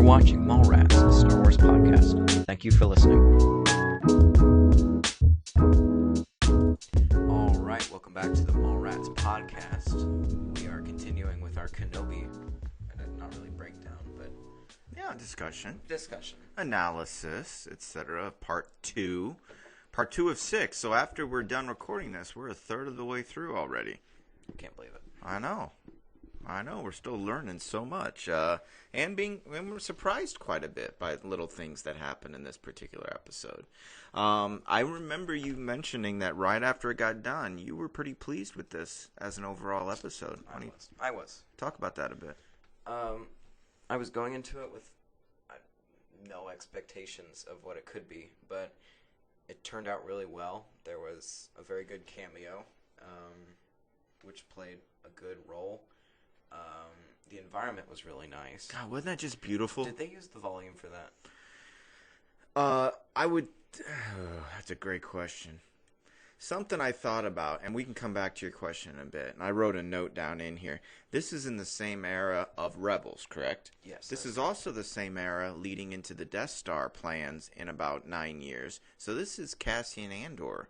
watching Mallrats, a Star Wars podcast. Thank you for listening. All right, welcome back to the Mallrats podcast. We are continuing with our Kenobi, not really breakdown, but discussion, analysis, etc. Part 2 of 6. So after we're done recording this, we're a third of the way through already. Can't believe it. I know. We're still learning so much, and we're surprised quite a bit by little things that happen in this particular episode. I remember you mentioning that right after it got done, you were pretty pleased with this as an overall episode. I was. Talk about that a bit. I was going into it with no expectations of what it could be, but it turned out really well. There was a very good cameo, which played a good role. The environment was really nice. God, wasn't that just beautiful? Did they use the volume for that? That's a great question. Something I thought about, and we can come back to your question in a bit, and I wrote a note down in here. This is in the same era of Rebels, correct? Yes. This is also the same era leading into the Death Star plans in about 9 years. So this is Cassian Andor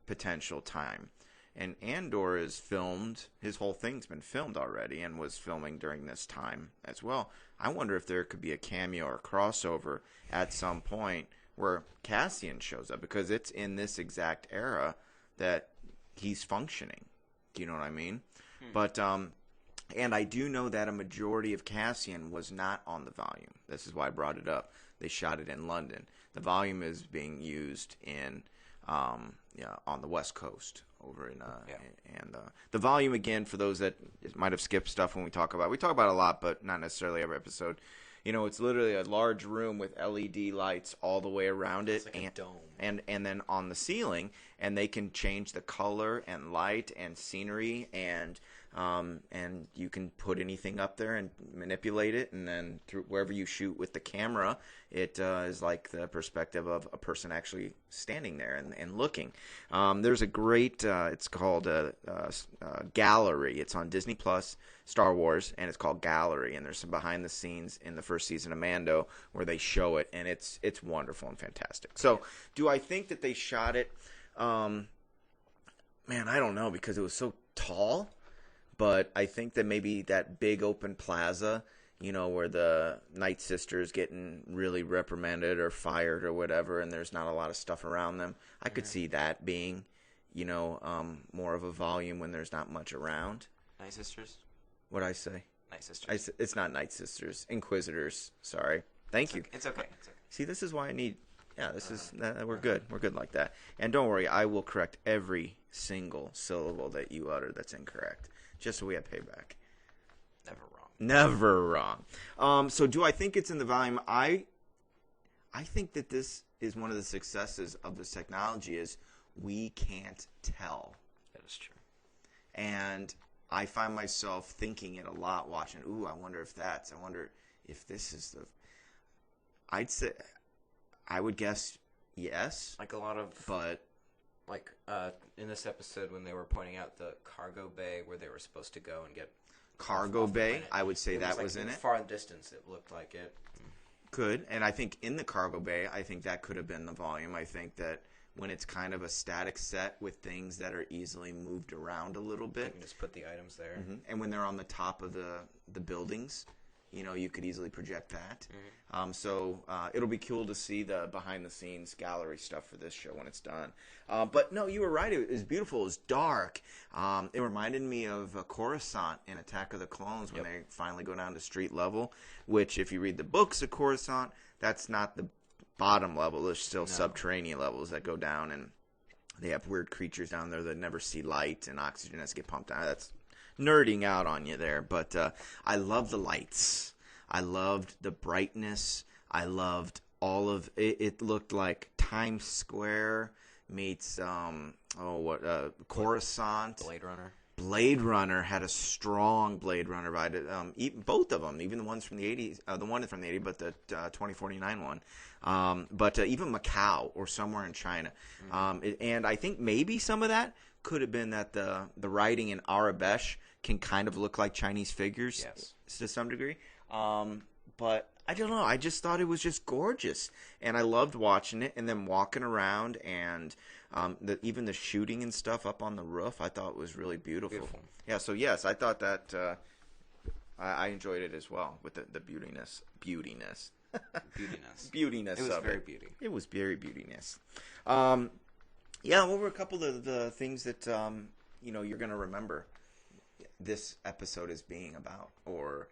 potential time. And Andor is filmed, his whole thing's been filmed already and was filming during this time as well. I wonder if there could be a cameo or crossover at some point where Cassian shows up, because it's in this exact era that he's functioning. Do you know what I mean? But, and I do know that a majority of Cassian was not on the volume. This is why I brought it up. They shot it in London. The volume is being used in, on the West Coast. Over in and the volume, again, for those that might have skipped stuff when we talk about it a lot, but not necessarily every episode. It's literally a large room with LED lights all the way around it, it's like a dome, and then on the ceiling, and they can change the color and light and scenery, and you can put anything up there and manipulate it, and then through wherever you shoot with the camera, it is like the perspective of a person actually standing there and looking. There's a great, it's called Gallery. It's on Disney Plus, Star Wars, and it's called Gallery, and there's some behind the scenes in the first season of Mando where they show it, and it's wonderful and fantastic. So, do I think that they shot it? Man, I don't know, because it was so tall. But I think that maybe that big open plaza, where the Night Sisters getting really reprimanded or fired or whatever, and there's not a lot of stuff around them. I could see that being, more of a volume when there's not much around. Night Sisters? What'd I say? Night Sisters. It's not Night Sisters. Inquisitors. Sorry. Thank you. It's okay. See, this is why I need... Yeah, we're good. We're good like that. And don't worry, I will correct every single syllable that you utter that's incorrect. Just so we have payback. Never wrong. So do I think it's in the volume? I think that this is one of the successes of this technology is we can't tell. That is true. And I find myself thinking it a lot watching. Ooh, I wonder if this is the... I would guess yes. Like a lot of... But... Like in this episode when they were pointing out the cargo bay where they were supposed to go and get cargo bay, I would say that was in it. Far in the distance, it looked like it. Could, and I think in the cargo bay, I think that could have been the volume. I think that when it's kind of a static set with things that are easily moved around a little bit, you can just put the items there, and when they're on the top of the buildings, you could easily project that. So it'll be cool to see the behind-the-scenes gallery stuff for this show when it's done. But no, you were right. It was beautiful. It was dark. It reminded me of Coruscant in Attack of the Clones when they finally go down to street level, which if you read the books of Coruscant, that's not the bottom level. There's still subterranean levels that go down, and they have weird creatures down there that never see light, and oxygen has to get pumped out. That's nerding out on you there, but I love the lights. I loved the brightness. I loved all of it. It looked like Times Square meets Coruscant. Blade Runner had a strong Blade Runner vibe. Both of them, even the ones from the 80s, the one from the 80s, but the 2049 one. But even Macau or somewhere in China. And I think maybe some of that could have been that the writing in Arabesh can kind of look like Chinese figures to some degree. But I don't know. I just thought it was just gorgeous, and I loved watching it. And then walking around, and even the shooting and stuff up on the roof, I thought was really beautiful. Yeah. So yes, I thought that I enjoyed it as well with the beautiness. Beautiness. Beautiness. It was very beauty. It was very beautiness. Yeah. What were a couple of the things that you're going to remember this episode as being about, or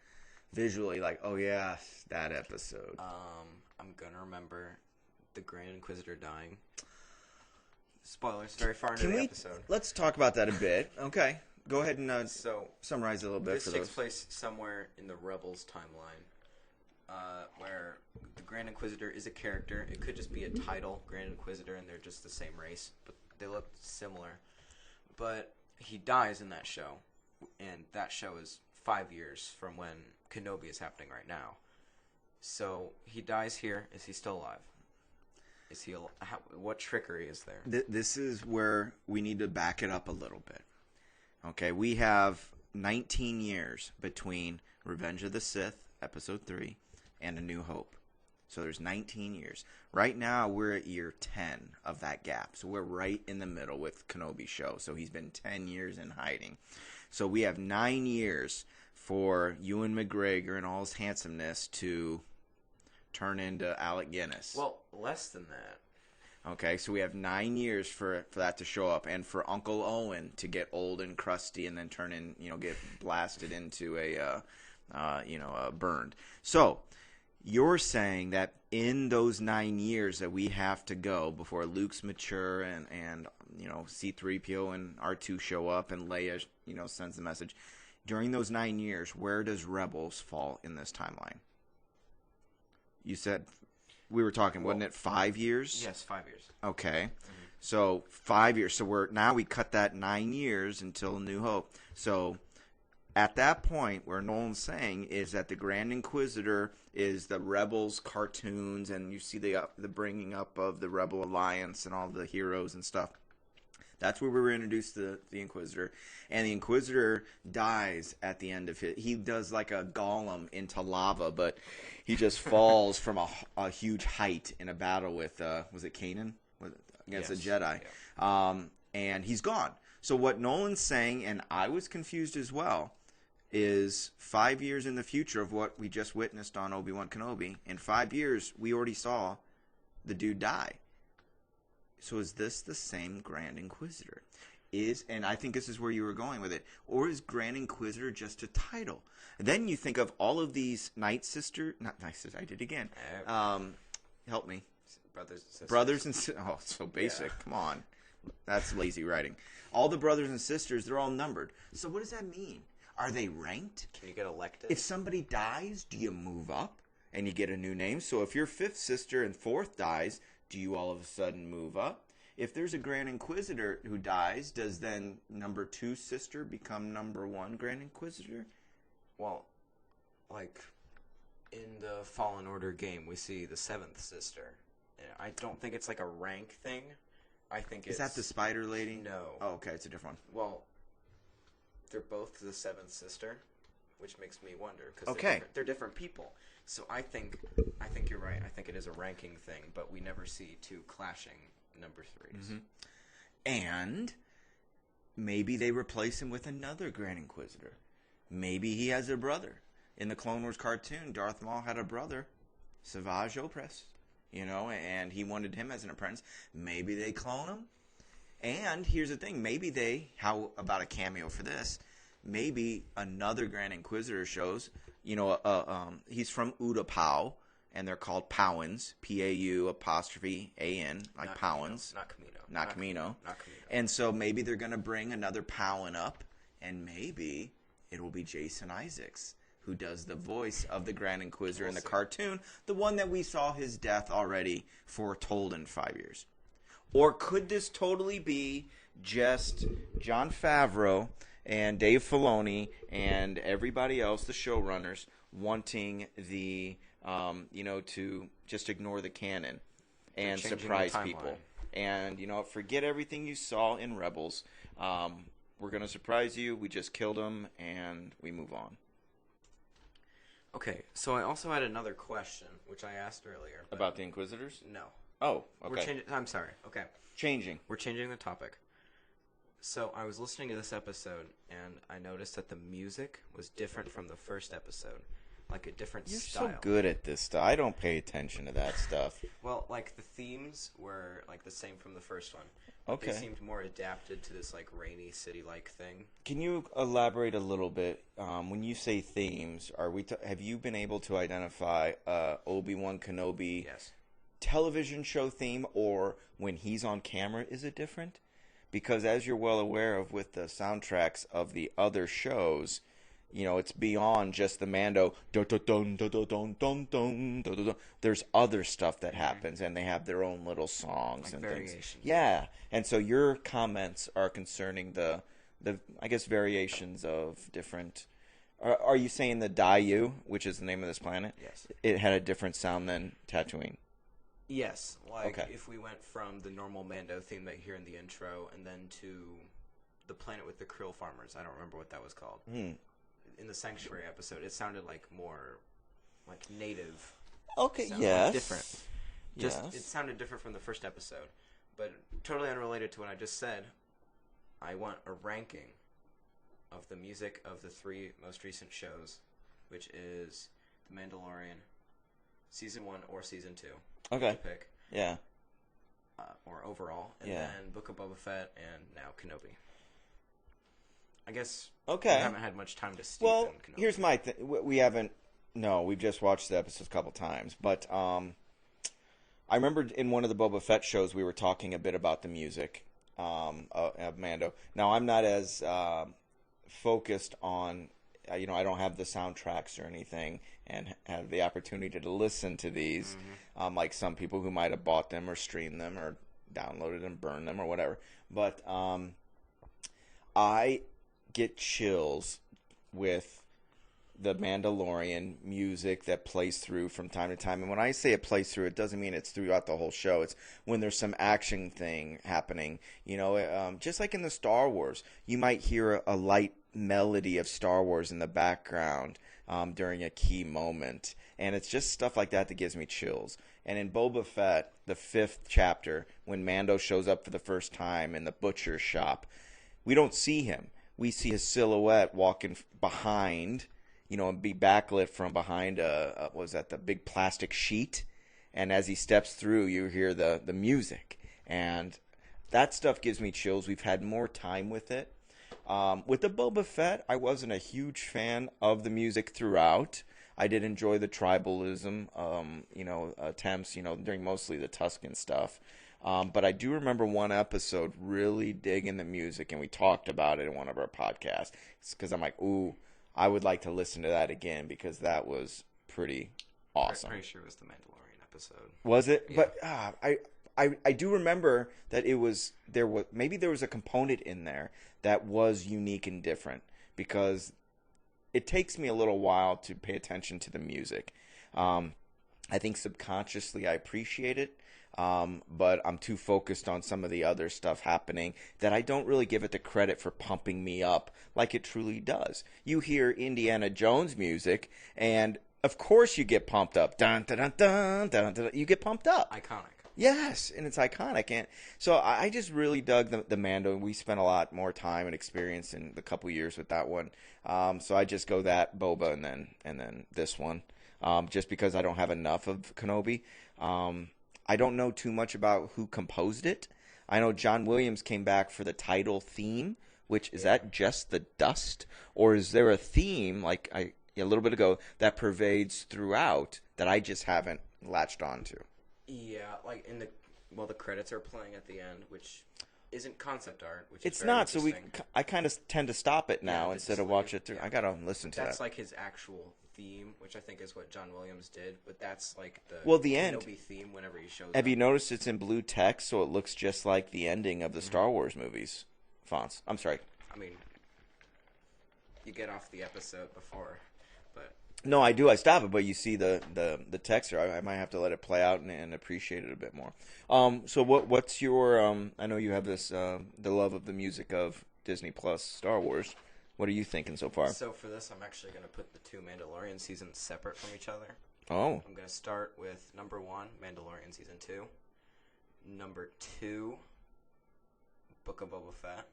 visually, like, oh yeah, that episode. I'm gonna remember the Grand Inquisitor dying. Spoilers, very far into the episode. Let's talk about that a bit. Okay, go ahead and summarize it a little bit. This takes place somewhere in the Rebels timeline, where the Grand Inquisitor is a character. It could just be a title, Grand Inquisitor, and they're just the same race, but they look similar. But he dies in that show, and that show is 5 years from when Kenobi is happening right now. So he dies here. Is he still alive? Is he? What trickery is there? This is where we need to back it up a little bit. Okay, we have 19 years between Revenge of the Sith, Episode 3, and A New Hope. So there's 19 years. Right now, we're at year 10 of that gap. So we're right in the middle with Kenobi's show. So he's been 10 years in hiding. So we have 9 years for Ewan McGregor and all his handsomeness to turn into Alec Guinness. Well, less than that. Okay, so we have 9 years for that to show up, and for Uncle Owen to get old and crusty and then turn in, get blasted into a burned. So you're saying that in those 9 years that we have to go before Luke's mature and C-3PO and R2 show up and Leia, sends the message. During those 9 years, where does Rebels fall in this timeline? You said we were talking, wasn't it 5 years? Yes, 5 years. Okay. Mm-hmm. So 5 years. So we cut that 9 years until New Hope. So at that point, where Nolan's saying is that the Grand Inquisitor is the Rebels cartoons, and you see the bringing up of the Rebel Alliance and all the heroes and stuff. That's where we were introduced to the Inquisitor. And the Inquisitor dies at the end of it. He does like a golem into lava, but he just falls from a huge height in a battle with, was it Kanan? Against a Jedi. Yeah. And he's gone. So what Nolan's saying, and I was confused as well, is 5 years in the future of what we just witnessed on Obi-Wan Kenobi. In 5 years, we already saw the dude die. So is this the same Grand Inquisitor? And I think this is where you were going with it, or is Grand Inquisitor just a title? And then you think of all of these not Night Sisters, I did it again. Help me. Brothers and sisters. Oh, so basic. Yeah. Come on. That's lazy writing. All the brothers and sisters, they're all numbered. So what does that mean? Are they ranked? Can you get elected? If somebody dies, do you move up and you get a new name? So if your fifth sister and fourth dies, do you all of a sudden move up? If there's a Grand Inquisitor who dies, does then number 2 sister become number 1 Grand Inquisitor? Well, like in the Fallen Order game, we see the 7th sister. I don't think it's like a rank thing. I think Is that the spider lady? No. Oh, okay, it's a different one. Well, they're both the 7th sister, which makes me wonder because they're different people. So I think you're right. I think it is a ranking thing, but we never see 2 clashing number 3s. Mm-hmm. And maybe they replace him with another Grand Inquisitor. Maybe he has a brother. In the Clone Wars cartoon, Darth Maul had a brother, Savage Opress, and he wanted him as an apprentice. Maybe they clone him. And here's the thing. Maybe how about a cameo for this? Maybe another Grand Inquisitor shows, he's from Utapau, and they're called Powans, P-A-U''A-N, like Powans. Not Camino. And so maybe they're going to bring another Powan up, and maybe it will be Jason Isaacs, who does the voice of the Grand Inquisitor in the cartoon, the one that we saw his death already foretold in 5 years. Or could this totally be just Jon Favreau and Dave Filoni and everybody else, the showrunners, wanting to just ignore the canon and surprise people? And, forget everything you saw in Rebels. We're going to surprise you. We just killed them, and we move on. Okay, so I also had another question, which I asked earlier. About the Inquisitors? No. Oh, We're okay. changing. I'm sorry. Okay. Changing. We're changing the topic. So I was listening to this episode, and I noticed that the music was different from the first episode. Like a different You're style. so good at this stuff. I don't pay attention to that stuff. Well, like the themes were like the same from the first one. Okay. They seemed more adapted to this like rainy city-like thing. Can you elaborate a little bit? When you say themes, have you been able to identify Obi-Wan Kenobi Yes. television show theme, or when he's on camera, is it different? Because as you're well aware of with the soundtracks of the other shows, you know, it's beyond just the Mando. Dun, dun, dun, dun, dun, dun, dun, dun, dun, dun. There's other stuff that happens, and they have their own little songs Like and variations. things. Yeah, and so your comments are concerning the I guess variations of different. Are you saying the Dayu, which is the name of this planet? Yes. It had a different sound than Tatooine. Yes, like Okay. if we went from the normal Mando theme that you hear in the intro, and then to the planet with the krill farmers. I don't remember what that was called. In the Sanctuary episode, it sounded like more like native. Okay, sound, yes. like different. Just Yes. it sounded different from the first episode, but totally unrelated to what I just said. I want a ranking of the music of the 3 most recent shows, which is The Mandalorian, Season 1 or Season 2. Okay. Pick. Yeah. Or overall, and Yeah. then Book of Boba Fett, and now Kenobi. I guess Okay. we haven't had much time to steep Well, in Kenobi. here's my thing. We haven't. No, we've just watched the episodes a couple times. But I remember in one of the Boba Fett shows we were talking a bit about the music of Mando. Now I'm not as focused on. I don't have the soundtracks or anything, and have the opportunity to listen to these, like some people who might have bought them or streamed them or downloaded and burned them or whatever. But I get chills with the Mandalorian music that plays through from time to time. And when I say it plays through, it doesn't mean it's throughout the whole show. It's when there's some action thing happening. Just like in the Star Wars, you might hear a light melody of Star Wars in the background during a key moment. And it's just stuff like that gives me chills. And in Boba Fett, the 5th chapter, when Mando shows up for the first time in the butcher shop, we don't see him. We see his silhouette walking behind, and be backlit from behind the big plastic sheet. And as he steps through, you hear the music. And that stuff gives me chills. We've had more time with it. With the Boba Fett, I wasn't a huge fan of the music throughout. I did enjoy the tribalism, attempts, during mostly the Tusken stuff. But I do remember one episode really digging the music, and we talked about it in one of our podcasts. It's because I'm like, ooh, I would like to listen to that again because that was pretty awesome. I'm pretty sure it was the Mandalorian episode. Was it? Yeah. But I do remember that there was a component in there that was unique and different because it takes me a little while to pay attention to the music. I think subconsciously I appreciate it. But I'm too focused on some of the other stuff happening that I don't really give it the credit for pumping me up like it truly does. You hear Indiana Jones music, and of course you get pumped up. Dun, dun, dun, dun, dun, dun, you get pumped up. Iconic. Yes, and it's iconic. And so I just really dug the Mando. We spent a lot more time and experience in the couple years with that one. So I just go that Boba and then this one, just because I don't have enough of Kenobi. I don't know too much about who composed it. I know John Williams came back for the title theme, which is that just the dust, or is there a theme like a little bit ago that pervades throughout that I just haven't latched onto? Yeah, like the credits are playing at the end, which isn't concept art. Which It's is very not. So interesting. I kind of tend to stop it now Yeah, instead of just watch like- it through. yeah. I gotta listen to That's that. like his actual theme, which I think is what John Williams did. But that's like the The end. Kenobi theme whenever he shows Have up. you noticed it's in blue text, so it looks just like the ending of the Star Wars movies fonts? I'm sorry. I mean, you get off the episode before, but No, I do. I stop it, but you see the text here. I might have to let it play out and appreciate it a bit more. So what's your? I know you have this the love of the music of Disney Plus Star Wars. What are you thinking so far? So for this, I'm actually going to put the 2 Mandalorian seasons separate from each other. Oh. I'm going to start with number 1, Mandalorian season 2. Number 2, Book of Boba Fett.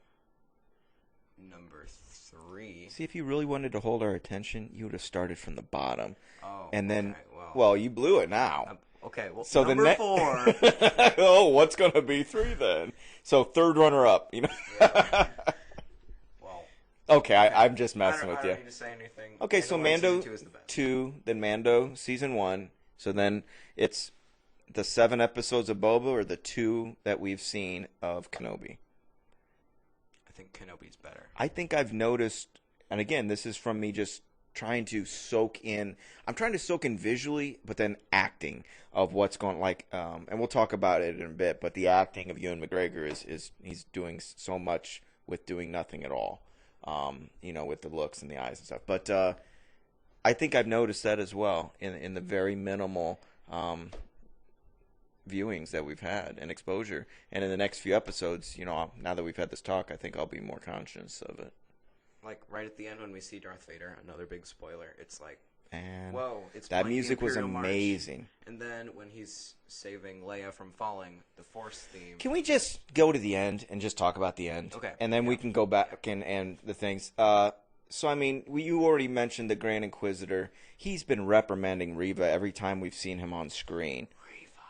Number 3. See, if you really wanted to hold our attention, you would have started from the bottom. Oh, and then, okay, well, you blew it now. Okay, well, so number 4. Oh, what's going to be 3 then? So third runner up, you know. Yeah. Well. Okay, I'm just messing with you. I don't need to say anything. Okay, so Mando 2 is the best. 2, then Mando season 1. So then it's the 7 episodes of Boba or the 2 that we've seen of Kenobi. I think Kenobi's better. I think I've noticed, and again, this is from me just trying to soak in. I'm trying to soak in visually, but then acting of what's going like. And we'll talk about it in a bit. But the acting of Ewan McGregor is he's doing so much with doing nothing at all. With the looks and the eyes and stuff. But I think I've noticed that as well in the very minimal viewings that we've had and exposure. And in the next few episodes, now that we've had this talk, I think I'll be more conscious of it. Like right at the end when we see Darth Vader, another big spoiler. It's like, and whoa! It's that playing music the was Imperial amazing. March. And then when he's saving Leia from falling, the Force theme. Can we just go to the end and just talk about the end? Okay. And then we can go back and the things. So I mean, you already mentioned the Grand Inquisitor. He's been reprimanding Reva every time we've seen him on screen.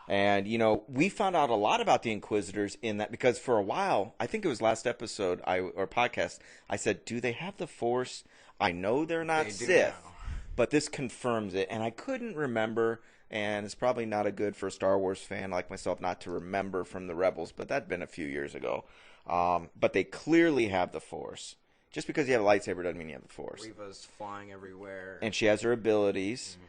And, we found out a lot about the Inquisitors in that because for a while, I think it was last episode or podcast, I said, do they have the Force? I know they're not Sith, but this confirms it. And I couldn't remember, and it's probably not a good for a Star Wars fan like myself not to remember from the Rebels, but that'd been a few years ago. But they clearly have the Force. Just because you have a lightsaber doesn't mean you have the Force. Reva's flying everywhere. And she has her abilities. Mm-hmm.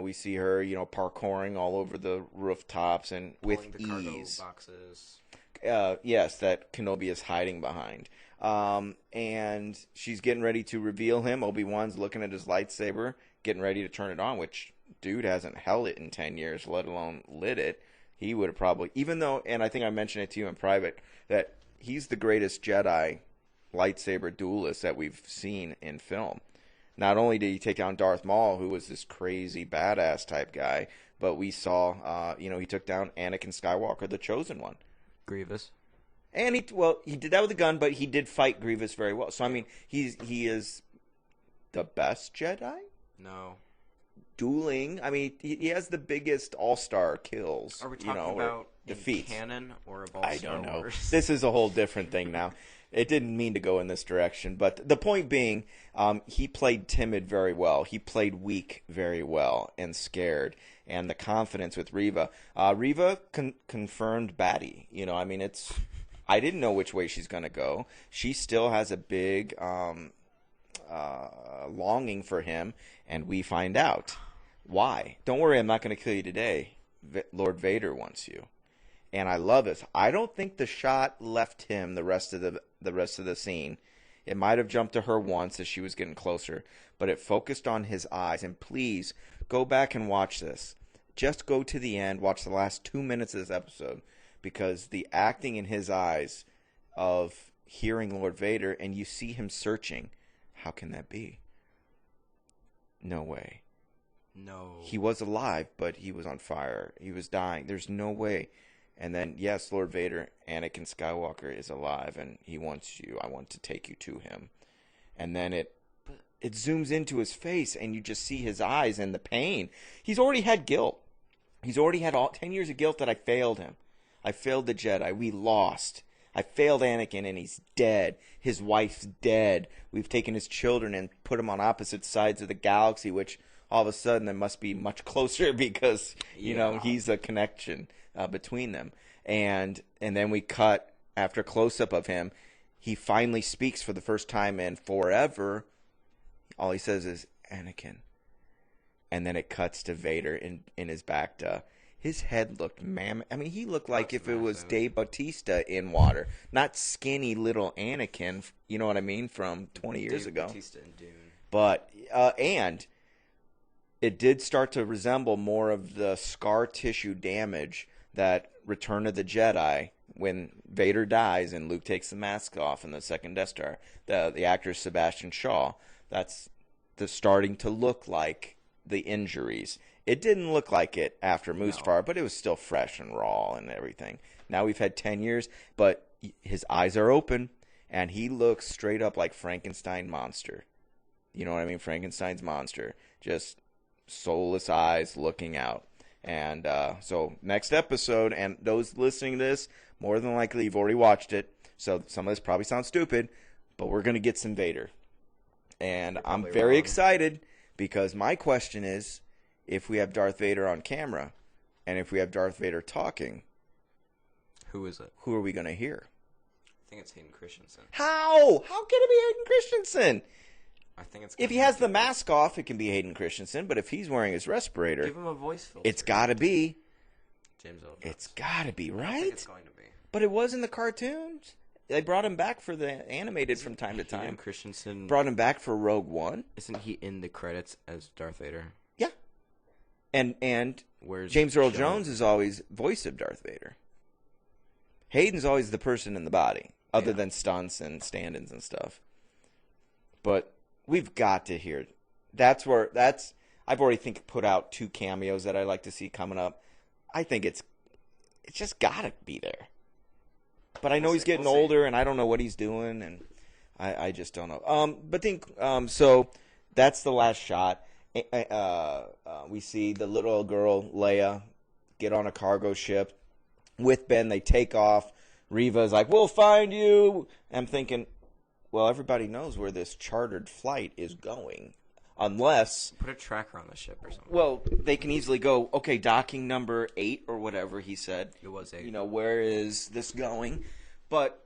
We see her, parkouring all over the rooftops and pulling with the cargo ease. Boxes. Yes, that Kenobi is hiding behind. And she's getting ready to reveal him. Obi-Wan's looking at his lightsaber, getting ready to turn it on, which dude hasn't held it in 10 years, let alone lit it. He would have probably, even though, and I think I mentioned it to you in private, that he's the greatest Jedi lightsaber duelist that we've seen in film. Not only did he take down Darth Maul, who was this crazy badass type guy, but we saw, he took down Anakin Skywalker, the Chosen One. Grievous. And he did that with a gun, but he did fight Grievous very well. So I mean, he is the best Jedi. No. Dueling. I mean, he has the biggest all-star kills. Are we talking about defeats? Canon or above I Star don't know. Wars? This is a whole different thing now. It didn't mean to go in this direction, but the point being, he played timid very well. He played weak very well and scared, and the confidence with Reva. Reva confirmed baddie. I didn't know which way she's going to go. She still has a big longing for him, and we find out why. Don't worry, I'm not going to kill you today. Lord Vader wants you. And I love this. I don't think the shot left him the rest of the scene. It might have jumped to her once as she was getting closer, but it focused on his eyes. And please go back and watch this. Just go to the end, watch the last 2 minutes of this episode, because the acting in his eyes of hearing Lord Vader, and you see him searching. How can that be? No way. No. He was alive, but he was on fire. He was dying. There's no way. And then, yes, Lord Vader, Anakin Skywalker is alive, and he wants you. I want to take you to him. And then it zooms into his face, and you just see his eyes and the pain. He's already had guilt. He's already had 10 years of guilt that I failed him. I failed the Jedi. We lost. I failed Anakin, and he's dead. His wife's dead. We've taken his children and put them on opposite sides of the galaxy, which all of a sudden they must be much closer because, he's a connection between them. And then we cut after a close-up of him. He finally speaks for the first time in forever. All he says is, Anakin. And then it cuts to Vader in his Bacta. His head looked he looked like if it was Dave Bautista in water. Not skinny little Anakin, you know what I mean, from 20 years ago. Bautista in Dune. But, and it did start to resemble more of the scar tissue damage that Return of the Jedi, when Vader dies and Luke takes the mask off in the second Death Star, the actor Sebastian Shaw, that's starting to look like the injuries. It didn't look like it after Mustafar, but it was still fresh and raw and everything. Now we've had 10 years, but his eyes are open, and he looks straight up like Frankenstein monster. You know what I mean? Frankenstein's monster. Just soulless eyes looking out. And so next episode, and those listening to this, more than likely you've already watched it, so some of this probably sounds stupid, but we're going to get some Vader. And I'm very excited, because my question is, if we have Darth Vader on camera, and if we have Darth Vader talking, who is it? Who are we going to hear? I think it's Hayden Christensen. How? How can it be Hayden Christensen? I think it's. If he has the mask off, it can be Hayden Christensen. But if he's wearing his respirator, give him a voice filter. It's got to be James Earl Jones. It's got to be, right? I think it's going to be. But it was in the cartoons. They brought him back for the animated from time to time. Hayden Christensen brought him back for Rogue One. Isn't he in the credits as Darth Vader? Yeah. And where's James Earl Jones is always voice of Darth Vader. Hayden's always the person in the body, other than stunts and stand-ins and stuff. But we've got to hear. I've already put out 2 cameos that I like to see coming up. I think it's just got to be there. But I know he's getting older, and I don't know what he's doing, and I just don't know. So that's the last shot. We see the little girl Leia get on a cargo ship with Ben. They take off. Reva's like, "We'll find you." I'm thinking, well, everybody knows where this chartered flight is going, unless put a tracker on the ship or something. Well, they can easily go, okay, docking number 8 or whatever he said. It was 8. Where is this going? But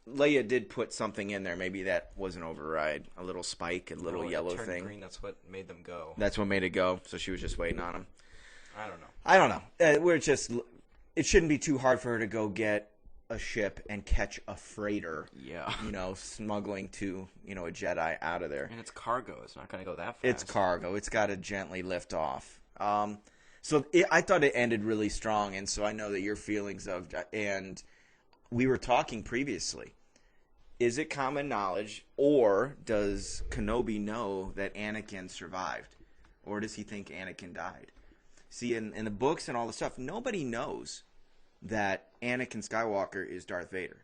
Leia did put something in there. Maybe that was an override, a little spike, a little yellow thing. Green. That's what made them go. That's what made it go. So she was just waiting on him. I don't know. It shouldn't be too hard for her to go get a ship and catch a freighter. Yeah. Smuggling to, a Jedi out of there. And it's cargo. It's not going to go that fast. It's cargo. It's got to gently lift off. I thought it ended really strong, and so I know that your feelings and we were talking previously. Is it common knowledge, or does Kenobi know that Anakin survived? Or does he think Anakin died? See, in the books and all the stuff, nobody knows that Anakin Skywalker is Darth Vader.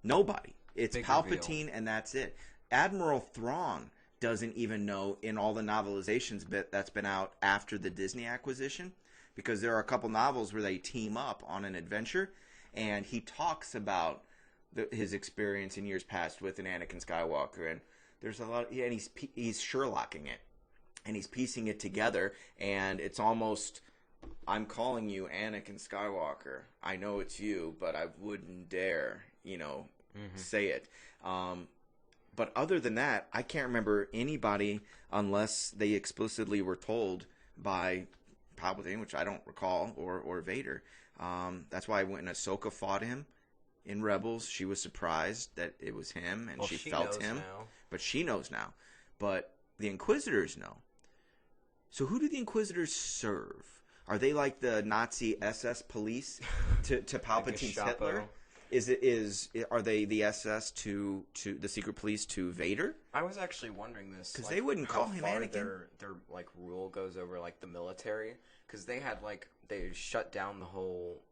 Nobody. It's Big Palpatine, reveal. and that's it. Admiral Thrawn doesn't even know in all the novelizations that's been out after the Disney acquisition, because there are a couple novels where they team up on an adventure, and he talks about his experience in years past with an Anakin Skywalker, and there's a lot. And he's Sherlocking it, and he's piecing it together, and it's almost, I'm calling you Anakin Skywalker. I know it's you, but I wouldn't dare, say it. But other than that, I can't remember anybody, unless they explicitly were told by Palpatine, which I don't recall, or Vader. That's why when Ahsoka fought him in Rebels, she was surprised that it was him, and she felt him. Now. But she knows now. But the Inquisitors know. So who do the Inquisitors serve? Are they like the Nazi SS police to Palpatine's Hitler? Are they the SS to the secret police to Vader? I was actually wondering this because they wouldn't call him Anakin. Their rule goes over the military, because they had they shut down the whole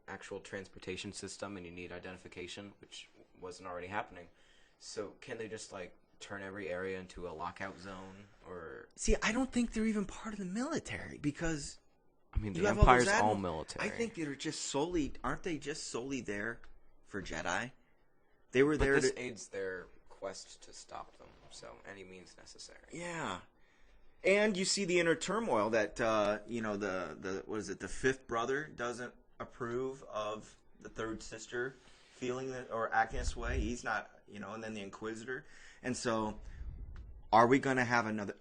actual transportation system, and you need identification, which wasn't already happening. So can they just turn every area into a lockout zone? Or see, I don't think they're even part of the military, because the Empire's all military. I think they're just aren't they just solely there for Jedi? They were there. This aids their quest to stop them, so any means necessary. Yeah. And you see the inner turmoil that the what is it, the fifth brother doesn't approve of the third sister feeling that or acting this way. He's not, and then the Inquisitor. And so are we going to have another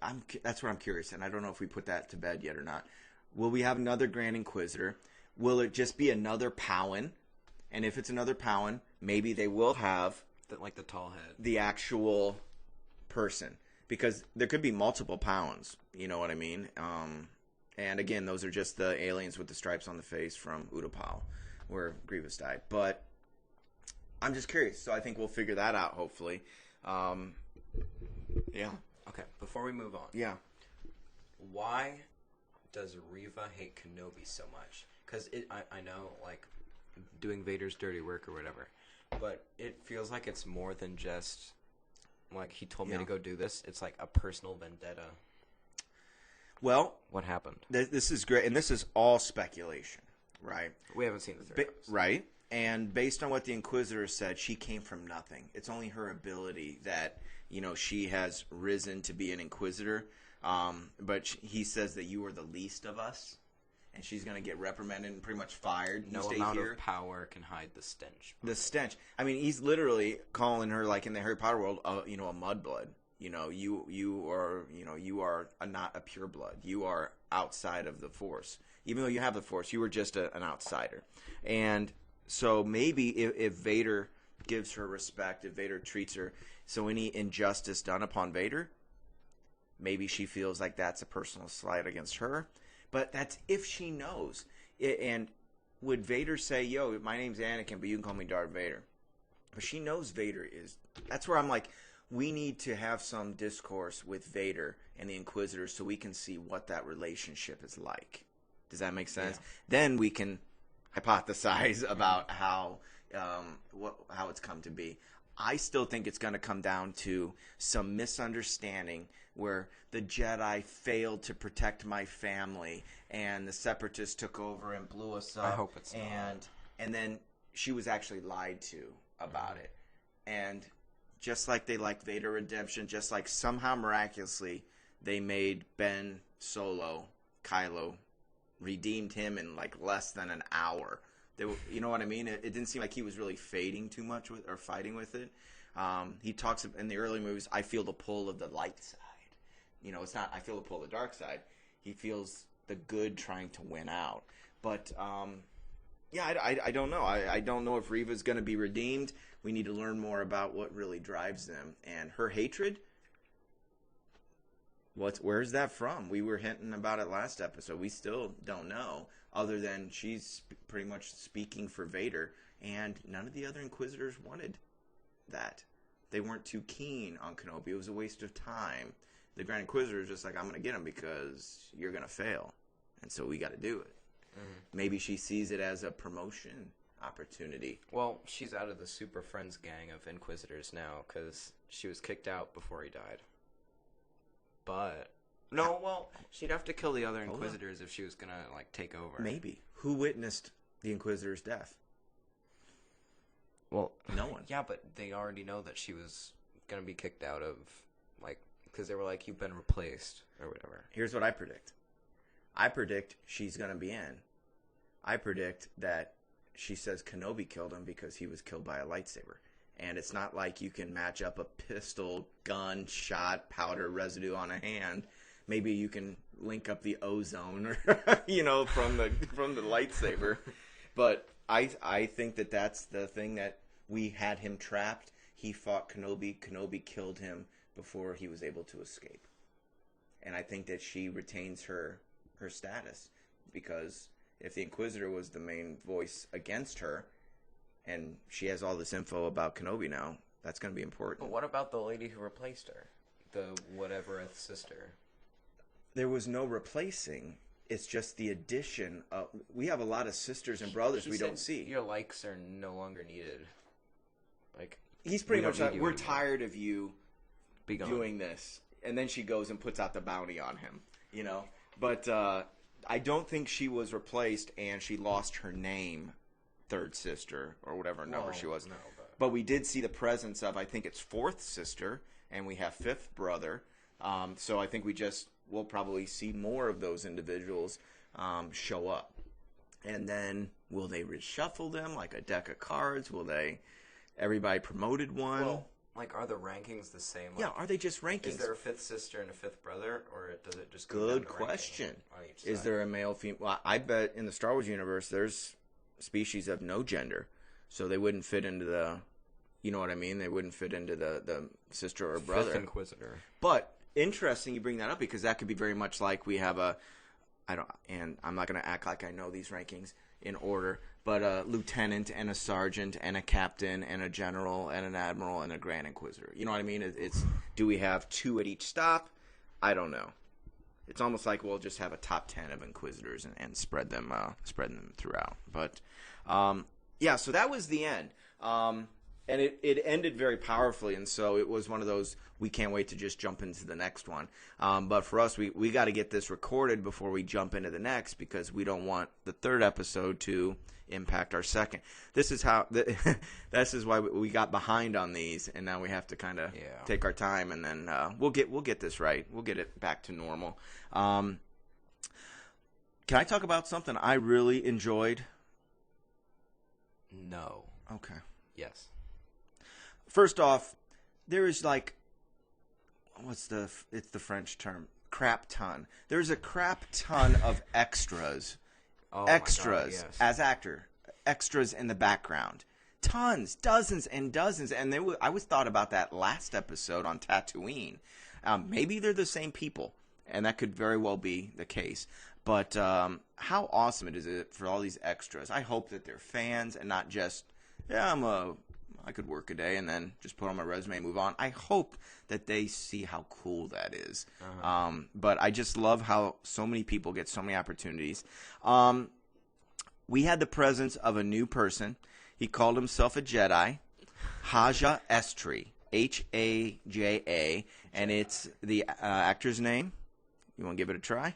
that's what I'm curious, and I don't know if we put that to bed yet or not. Will we have another Grand Inquisitor? Will it just be another Powan? And if it's another Powan, maybe they will have the tall head, the actual person, because there could be multiple Powans. You know what I mean? And again, those are just the aliens with the stripes on the face from Utapau. where Grievous died. But I'm just curious, so I think we'll figure that out, hopefully. Yeah. Okay, before we move on. Yeah. Why does Reva hate Kenobi so much? Because I know, like, doing Vader's dirty work or whatever, but it feels like it's more than just, like, he told me to go do this. It's like a personal vendetta. Well, what happened? This is great, and this is all speculation, right? We haven't seen the third episode. Right, and based on what the Inquisitor said, she came from nothing. It's only her ability that, you know, she has risen to be an Inquisitor, but he says that you are the least of us, and she's going to get reprimanded and pretty much fired. No amount of power can hide the stench. The stench. I mean, he's literally calling her, like in the Harry Potter world, you know, a mudblood. You know, you are not a pure blood. You are outside of the Force. Even though you have the Force, you were just an outsider. And so maybe if Vader gives her respect, if Vader treats her, so any injustice done upon Vader, maybe she feels like that's a personal slight against her. But that's if she knows. And would Vader say, yo, my name's Anakin, but you can call me Darth Vader? But she knows Vader is. That's where I'm like, we need to have some discourse with Vader and the Inquisitors so we can see what that relationship is like. Does that make sense? Yeah. Then we can hypothesize about how it's come to be. I still think it's going to come down to some misunderstanding where the Jedi failed to protect my family and the Separatists took over and blew us up. I hope it's not. And then she was actually lied to about it. And just like they liked Vader Redemption, just like somehow miraculously they made Ben Solo, Kylo, redeemed him in like less than an hour. You know what I mean? It didn't seem like he was really fading too much or fighting with it. He talks in the early movies, I feel the pull of the light side. You know, it's not I feel the pull of the dark side. He feels the good trying to win out. But, yeah, I don't know. I don't know if Reva's going to be redeemed. We need to learn more about what really drives them. And her hatred, where's that from? We were hinting about it last episode. We still don't know, other than she's pretty much speaking for Vader. And none of the other Inquisitors wanted that. They weren't too keen on Kenobi. It was a waste of time. The Grand Inquisitor is just like, I'm going to get him because you're going to fail. And so we got to do it. Mm-hmm. Maybe she sees it as a promotion opportunity. Well, she's out of the Super Friends gang of Inquisitors now because she was kicked out before he died. But no, well, she'd have to kill the other Inquisitors if she was gonna like take over. Maybe. Who witnessed the Inquisitor's death? Well, no one. Yeah, but they already know that she was gonna be kicked out of, like, because they were like, you've been replaced or whatever. Here's what I predict. I predict she's gonna be in. I predict that she says Kenobi killed him because he was killed by a lightsaber. And it's not like you can match up a pistol, gun, shot, powder, residue on a hand. Maybe you can link up the ozone, or, you know, from the lightsaber. But I think that that's the thing that we had him trapped. He fought Kenobi. Kenobi killed him before he was able to escape. And I think that she retains her status because if the Inquisitor was the main voice against her, and she has all this info about Kenobi now, that's going to be important. But what about the lady who replaced her? The whatevereth sister? There was no replacing. It's just the addition of... We have a lot of sisters and brothers we don't see. Your likes are no longer needed. Like, he's pretty much like, we're tired of you doing this. And then she goes and puts out the bounty on him, you know? But I don't think she was replaced and she lost her name, third sister, or whatever number she was. No, but we did see the presence of, I think it's fourth sister, and we have fifth brother. So I think we'll probably see more of those individuals show up. And then will they reshuffle them like a deck of cards? Will everybody promoted one? Well, like, are the rankings the same? Like, yeah, are they just rankings? Is there a fifth sister and a fifth brother, or does it just go Good question. On each side? Is there a male, female? Well, I bet in the Star Wars universe there's species of no gender, so they wouldn't fit into the, you know what I mean? They wouldn't fit into the sister or brother. Fifth Inquisitor. But interesting you bring that up because that could be very much like we have and I'm not going to act like I know these rankings in order, but a lieutenant and a sergeant and a captain and a general and an admiral and a grand inquisitor. You know what I mean? It's do we have 2 at each stop? I don't know. It's almost like we'll just have a top 10 of inquisitors and spread them throughout. But yeah, so that was the end. And it ended very powerfully, and so it was one of those, we can't wait to just jump into the next one. But for us, we got to get this recorded before we jump into the next, because we don't want the third episode to impact our second. This is how this is why we got behind on these, and now we have to kind of take our time, and then we'll get this right. We'll get it back to normal. Can I talk about something I really enjoyed? No. Okay. Yes. First off, there is like, it's the French term, crap ton. There's a crap ton of extras. Oh, extras my God, yes. as extras in the background. Tons, dozens and dozens. And I was thought about that last episode on Tatooine. Maybe they're the same people, and that could very well be the case. But how awesome it is for all these extras. I hope that they're fans and not just, I could work a day and then just put on my resume and move on. I hope that they see how cool that is. But I just love how so many people get so many opportunities. We had the presence of a new person. He called himself a Jedi, Haja S1e2, Haja, and it's the actor's name. You want to give it a try?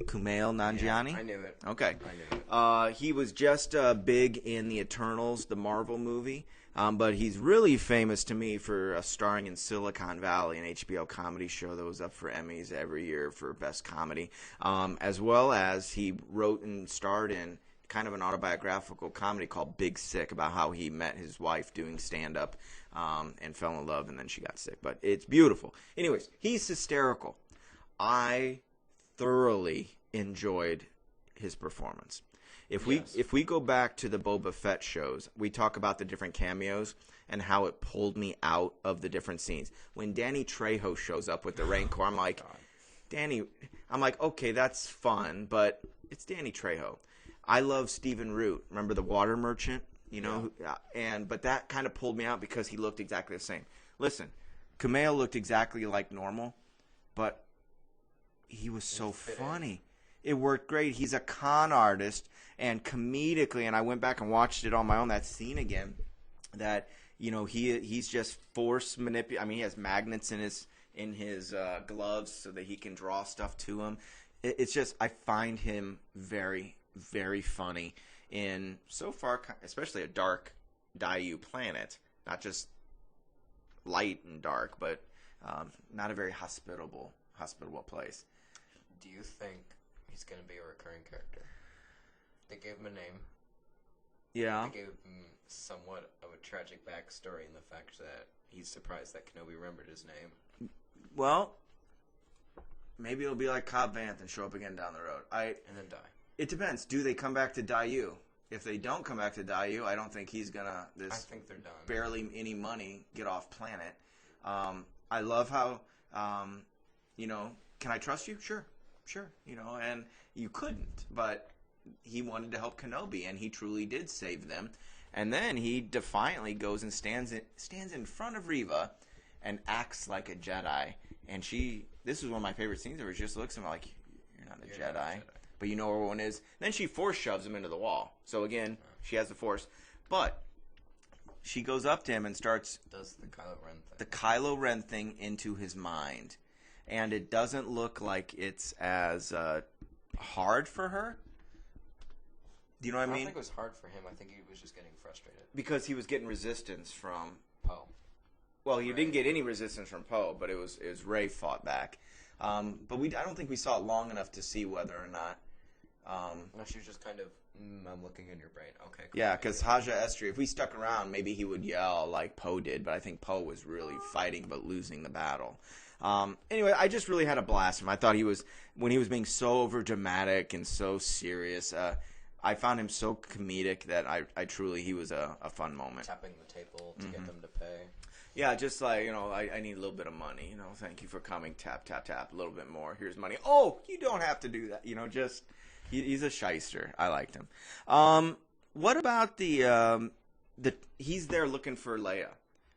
Kumail Nanjiani? Yeah, I knew it. Okay. I knew it. He was just big in the Eternals, the Marvel movie, but he's really famous to me for starring in Silicon Valley, an HBO comedy show that was up for Emmys every year for Best Comedy, as well as he wrote and starred in kind of an autobiographical comedy called Big Sick, about how he met his wife doing stand-up and fell in love, and then she got sick. But it's beautiful. Anyways, he's hysterical. I thoroughly enjoyed his performance. If we go back to the Boba Fett shows, we talk about the different cameos and how it pulled me out of the different scenes. When Danny Trejo shows up with the Rancor, I'm like, okay, that's fun, but it's Danny Trejo. I love Stephen Root. Remember the water merchant? You know, but that kind of pulled me out because he looked exactly the same. Listen, Kumail looked exactly like normal, but he was so funny. It worked great. He's a con artist, and comedically, and I went back and watched it on my own, that scene again, that, you know, he's just force manipulate. I mean, he has magnets in his gloves so that he can draw stuff to him. It's just, I find him very, very funny in, so far, especially a dark Dayu planet, not just light and dark, but not a very hospitable place. Do you think he's going to be a recurring character? They gave him a name. Yeah. They gave him somewhat of a tragic backstory in the fact that he's surprised that Kenobi remembered his name. Well, maybe it'll be like Cobb Vanth and show up again down the road. And then die. It depends. Do they come back to Dayu? If they don't come back to Dayu, I don't think he's going to, I think they're done. Barely any money, get off planet. I love how, you know, can I trust you? Sure, you know, and you couldn't, but he wanted to help Kenobi, and he truly did save them. And then he defiantly goes and stands in front of Reva and acts like a Jedi. And this is one of my favorite scenes where she just looks at him like, you're not a Jedi, but you know where one is. Then she force shoves him into the wall. So again, she has the Force, but she goes up to him and does the Kylo Ren thing. The Kylo Ren thing into his mind. And it doesn't look like it's as hard for her. Do you know what I mean? I don't think it was hard for him. I think he was just getting frustrated. Because he was getting resistance from Poe. Well, he didn't get any resistance from Poe, but it was Rey fought back. But I don't think we saw it long enough to see whether or not. No, she was just kind of, I'm looking in your brain. Okay, cool. Yeah, because Haja S1e2, if we stuck around, maybe he would yell like Poe did, but I think Poe was really fighting but losing the battle. Anyway, I just really had a blast with him. I thought when he was being so over dramatic and so serious, I found him so comedic that he was a fun moment. Tapping the table to get them to pay. Yeah, just like, you know, I need a little bit of money, you know, thank you for coming, tap, tap, tap, a little bit more, here's money. Oh, you don't have to do that, you know, just, he's a shyster. I liked him. what about the he's there looking for Leia?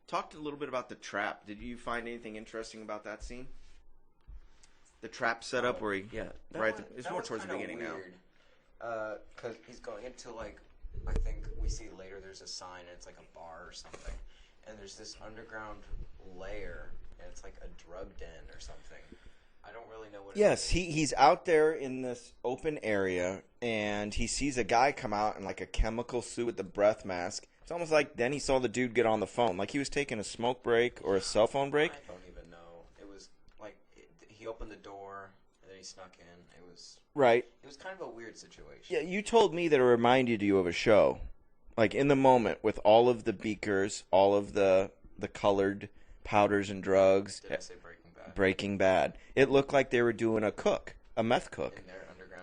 Talk a little bit about the trap. Did you find anything interesting about that scene? The trap setup where it's more towards the beginning weird. Now. Because he's going into like, I think we see later there's a sign and it's like a bar or something, and there's this underground lair and it's like a drug den or something. I don't really know what. Yes, he's out there in this open area and he sees a guy come out in like a chemical suit with the breath mask. It's almost like then he saw the dude get on the phone, like he was taking a smoke break or a cell phone break. I don't even know. It was like he opened the door and then he snuck in. It was right. It was kind of a weird situation. Yeah, you told me that it reminded you of a show, like in the moment with all of the beakers, all of the colored powders and drugs. Did I say Breaking Bad? Breaking Bad. It looked like they were doing a meth cook.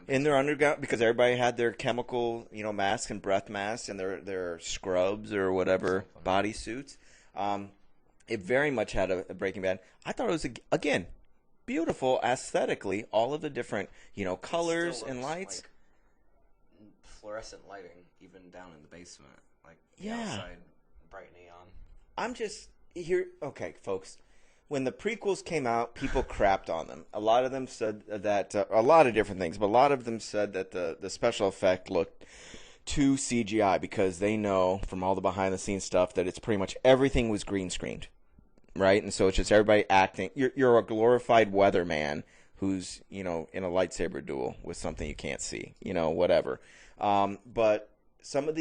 In their underground, because everybody had their chemical, masks and breath masks and their scrubs or whatever body suits. It very much had a Breaking Bad. I thought it was again beautiful aesthetically. All of the different colors and lights. Like fluorescent lighting, even down in the basement, like outside, bright neon. I'm just here. Okay, folks. When the prequels came out, people crapped on them. A lot of them said that a lot of different things, but a lot of them said that the special effect looked too CGI because they know from all the behind the scenes stuff that it's pretty much everything was green screened, right? And so it's just everybody acting. You're a glorified weatherman who's in a lightsaber duel with something you can't see, whatever. But some of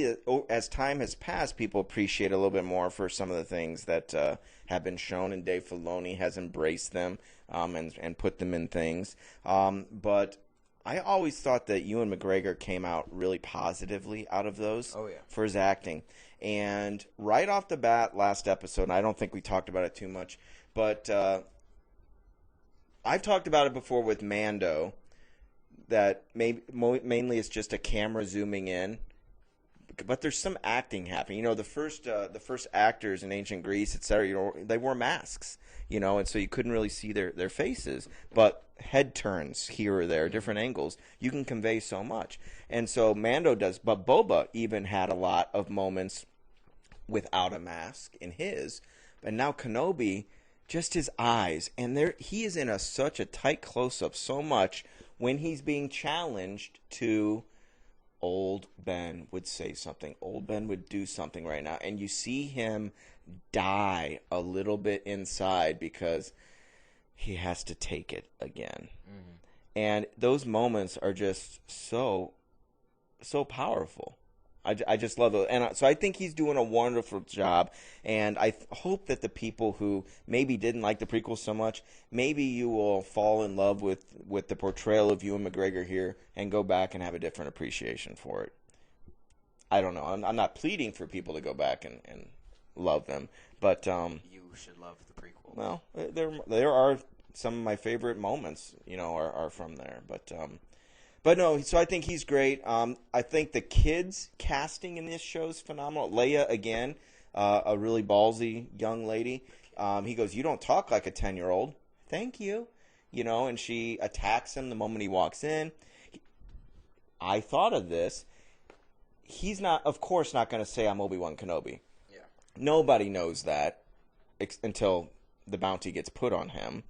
as time has passed, people appreciate a little bit more for some of the things that have been shown, and Dave Filoni has embraced them and put them in things. But I always thought that Ewan McGregor came out really positively out of those for his acting. And right off the bat, last episode, and I don't think we talked about it too much, but I've talked about it before with Mando, that mainly it's just a camera zooming in. But there's some acting happening. The first actors in ancient Greece, etc., they wore masks, and so you couldn't really see their faces. But head turns here or there, different angles, you can convey so much. And so Mando does, but Boba even had a lot of moments without a mask in his. And now Kenobi, just his eyes, and he is in such a tight close-up so much when he's being challenged to... Old Ben would say something. Old Ben would do something right now. And you see him die a little bit inside because he has to take it again. Mm-hmm. And those moments are just so powerful. I just love those. And so I think he's doing a wonderful job. And I hope that the people who maybe didn't like the prequel so much, maybe you will fall in love with the portrayal of Ewan McGregor here and go back and have a different appreciation for it. I don't know. I'm not pleading for people to go back and love them. But you should love the prequel. Well, there are some of my favorite moments, are from there. But no, so I think he's great. I think the kids casting in this show is phenomenal. Leia, again, a really ballsy young lady. He goes, "You don't talk like a 10-year-old." Thank you. And she attacks him the moment he walks in. I thought of this. He's not, of course, not going to say, "I'm Obi-Wan Kenobi." Yeah. Nobody knows that until the bounty gets put on him.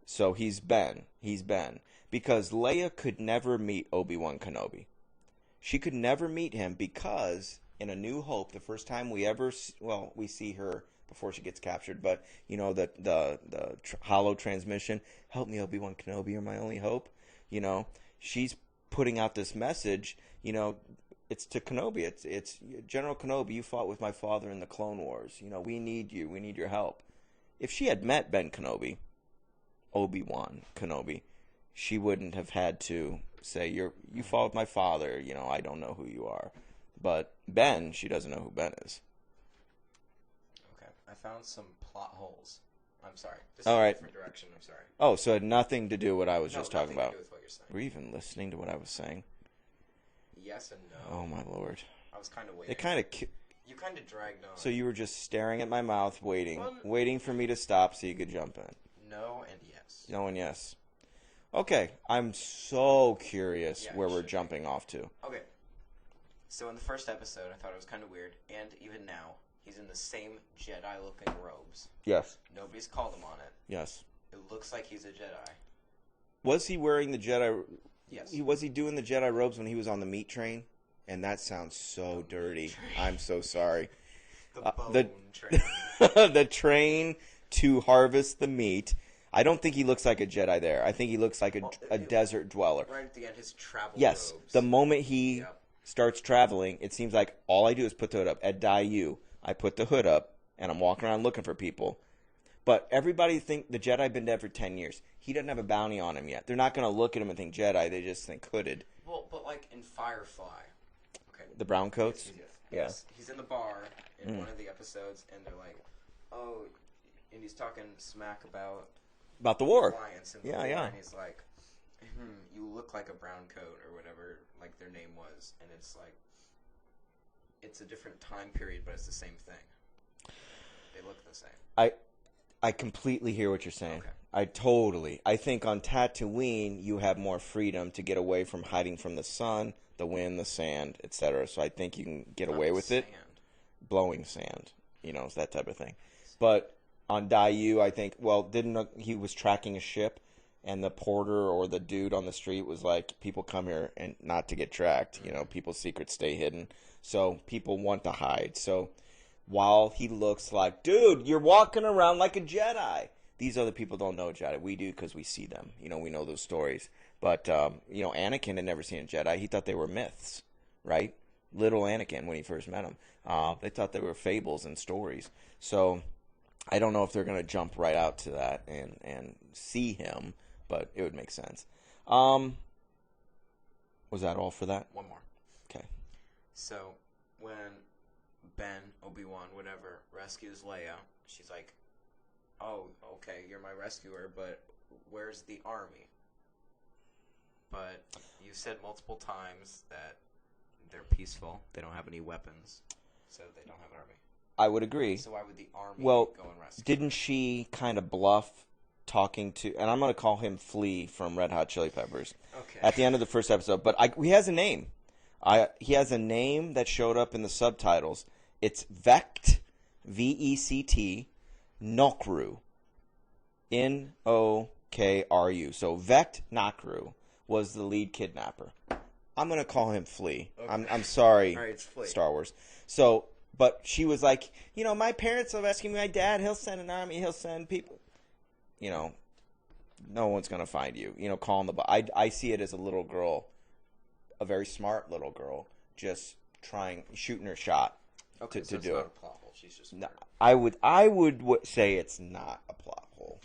So he's Ben. Because Leia could never meet Obi-Wan Kenobi. She could never meet him because in A New Hope, the first time we see her before she gets captured, but the hollow transmission, "Help me, Obi-Wan Kenobi, you're my only hope." She's putting out this message. It's to Kenobi. It's General Kenobi. You fought with my father in the Clone Wars. We need you. We need your help. If she had met Ben Kenobi, Obi-Wan Kenobi, she wouldn't have had to say, you fought with my father, I don't know who you are. But Ben, she doesn't know who Ben is. Okay, I found some plot holes. I'm sorry. This All is right. a different direction, I'm sorry. Oh, so it had nothing to do with what I was just talking about. To do with what you're saying. Were you even listening to what I was saying? Yes and no. Oh, my Lord. I was kind of waiting. You kind of dragged on. So you were just staring at my mouth, waiting for me to stop so you could jump in. No and yes. No and yes. Okay, I'm so curious where we're jumping off to. Okay. So in the first episode, I thought it was kind of weird, and even now, he's in the same Jedi-looking robes. Yes. Nobody's called him on it. Yes. It looks like he's a Jedi. Was he wearing the Jedi? Yes. Was he doing the Jedi robes when he was on the meat train? And that sounds so dirty. I'm so sorry. The bone train. The train to harvest the meat. I don't think he looks like a Jedi there. I think he looks like a desert dweller. Right at the end, his travel Yes. robes. The moment he starts traveling, it seems like all I do is put the hood up. At Dayu, I put the hood up, and I'm walking around looking for people. But everybody think the Jedi been dead for 10 years. He doesn't have a bounty on him yet. They're not going to look at him and think Jedi. They just think hooded. Well, but like in Firefly. Okay. The brown coats? Yes. He's in the bar in one of the episodes, and they're like, oh, and he's talking smack about the war. Alliance and the war, and he's like, you look like a brown coat or whatever, like their name was, and it's like, it's a different time period, but it's the same thing. They look the same. I completely hear what you're saying. Okay. I think on Tatooine, you have more freedom to get away from hiding from the sun, the wind, the sand, etc. So I think you can get away with it. Blowing sand, it's that type of thing. But on Dayu, I think, he was tracking a ship, and the porter or the dude on the street was like, people come here and not to get tracked. People's secrets stay hidden. So people want to hide. So while he looks like, dude, you're walking around like a Jedi. These other people don't know Jedi. We do because we see them. We know those stories. But, Anakin had never seen a Jedi. He thought they were myths, right? Little Anakin, when he first met him. They thought they were fables and stories. So I don't know if they're going to jump right out to that and see him, but it would make sense. Was that all for that? One more. Okay. So when Ben, Obi-Wan, whatever, rescues Leia, she's like, oh, okay, you're my rescuer, but where's the army? But you said multiple times that they're peaceful. They don't have any weapons, so they don't have an army. I would agree. So why would the army go and rescue? Didn't she kind of bluff talking to, and I'm going to call him Flea from Red Hot Chili Peppers, at the end of the first episode, but he has a name. He has a name that showed up in the subtitles. It's Vect, Vect, Nokru, Nokru. So Vect Nokru was the lead kidnapper. I'm going to call him Flea. Okay. I'm sorry, all right, it's Flea. Star Wars. So, but she was like, my parents are asking me, my dad, he'll send an army, he'll send people. No one's going to find you. Call him I see it as a little girl, a very smart little girl, just shooting her shot to so it's do not it. A plot hole. She's just No, I would say it's not a plot hole.